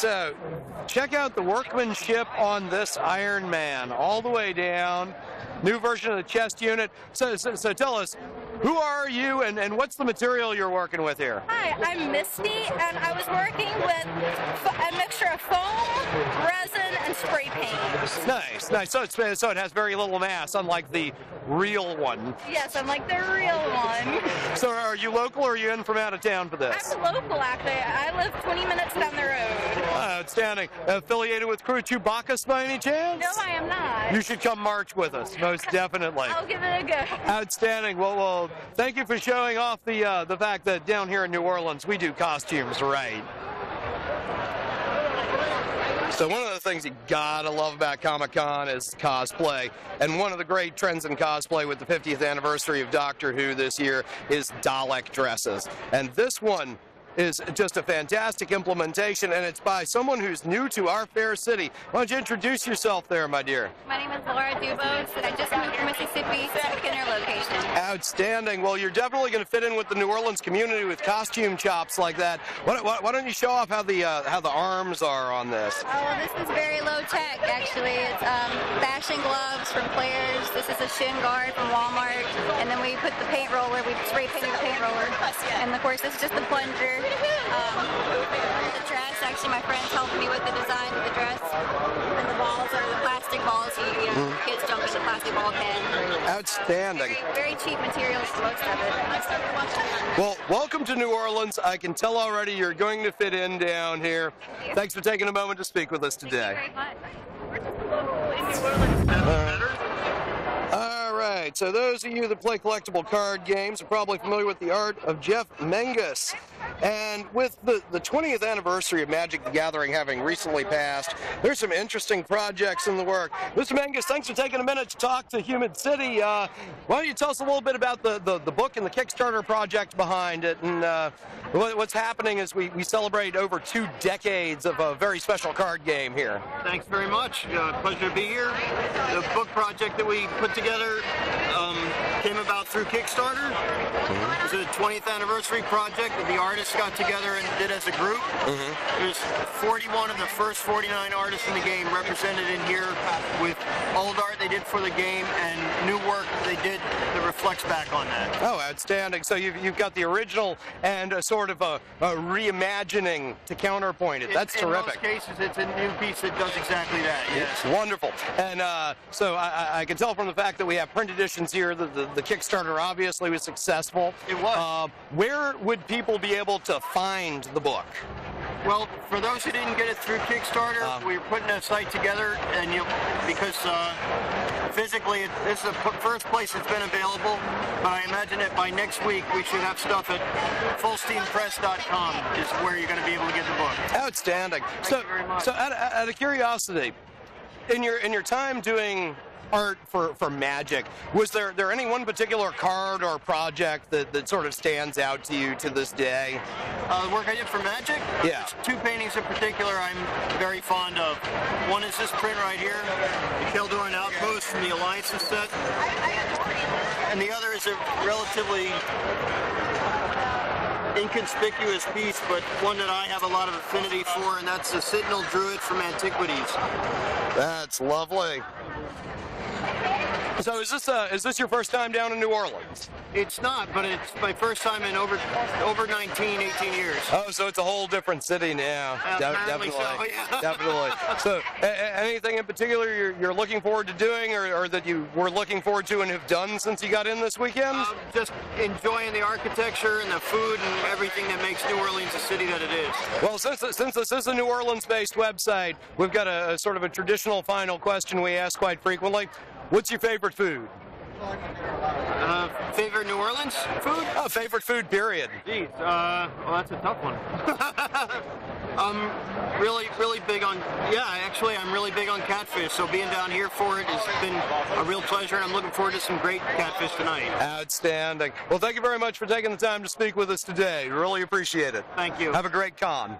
so check out the workmanship on this Iron Man, all the way down. New version of the chest unit. So tell us, who are you and what's the material you're working with here? Hi, I'm Misty, and I was working with a mixture of foam, resin, and spray paint. Nice, nice. So it has very little mass, unlike the real one. Yes, I'm like the real one. So are you local or are you in from out of town for this? I'm local, actually. I live 20 minutes down the road. Outstanding. Affiliated with Crew Chewbacca by any chance? No, I am not. You should come march with us, most definitely. I'll give it a go. Outstanding. Well, thank you for showing off the fact that down here in New Orleans we do costumes right. So one of the things you gotta love about Comic-Con is cosplay, and one of the great trends in cosplay with the 50th anniversary of Doctor Who this year is Dalek dresses, and this one is just a fantastic implementation, and it's by someone who's new to our fair city. Why don't you introduce yourself there, my dear? My name is Laura Dubos, and I just moved from Mississippi to the Kinner location. Outstanding. Well, you're definitely going to fit in with the New Orleans community with costume chops like that. Why don't you show off how the arms are on this? Oh, well, this is very low tech, actually. It's fashion gloves from Claire's. This is a shin guard from Walmart, and then we put the paint roller. We spray painted the paint roller, and of course, this is just the plunger. The dress, actually, my friends helped me with the design of the dress, and the balls are the plastic balls. Kids jump in the plastic ball pen. Outstanding. Very cheap materials for most of it. Well, welcome to New Orleans. I can tell already you're going to fit in down here. Thanks for taking a moment to speak with us today. All right, so those of you that play collectible card games are probably familiar with the art of Jeff Menges. And with the 20th anniversary of Magic the Gathering having recently passed, there's some interesting projects in the work. Mr. Menges, thanks for taking a minute to talk to Humid City. Why don't you tell us a little bit about the book and the Kickstarter project behind it, and what's happening as we celebrate over 2 decades of a very special card game here. Thanks very much. Pleasure to be here. The book project that we put together came about through Kickstarter. It was a 20th anniversary project that the artists got together and did as a group. There's 41 of the first 49 artists in the game represented in here, with old art they did for the game and new work they did that reflects back on that. Oh, outstanding. So you've got the original and a sort of a reimagining to counterpoint it. That's terrific. In most cases, it's a new piece that does exactly that, yes. It's wonderful. And so I can tell from the fact that we have print editions here that the Kickstarter obviously was successful. It was. Where would people be able to find the book? Well, for those who didn't get it through Kickstarter, we're putting a site together, and because physically this is the first place it's been available, but I imagine that by next week we should have stuff at fullsteampress.com is where you're going to be able to get the book. Outstanding. Thank you very much. So out of curiosity, in your time doing art for Magic, was there any one particular card or project that sort of stands out to you to this day? The work I did for Magic? Yeah. There's 2 paintings in particular I'm very fond of. One is this print right here, the Keldoran Outpost from the Alliances set. And the other is a relatively inconspicuous piece, but one that I have a lot of affinity for, and that's the Sentinel Druid from Antiquities. That's lovely. So is this your first time down in New Orleans? It's not, but it's my first time in over 18 years. Oh, so it's a whole different city now. Apparently Definitely. so, yeah. Definitely. So anything in particular you're looking forward to doing, or that you were looking forward to and have done since you got in this weekend? Just enjoying the architecture and the food and everything that makes New Orleans the city that it is. Well, since this is a New Orleans-based website, we've got a sort of a traditional final question we ask quite frequently. What's your favorite food? Favorite New Orleans food? Oh, favorite food, period. Geez, well, that's a tough one. I'm really big on, I'm really big on catfish, so being down here for it has been a real pleasure, and I'm looking forward to some great catfish tonight. Outstanding. Well, thank you very much for taking the time to speak with us today. Really appreciate it. Thank you. Have a great con.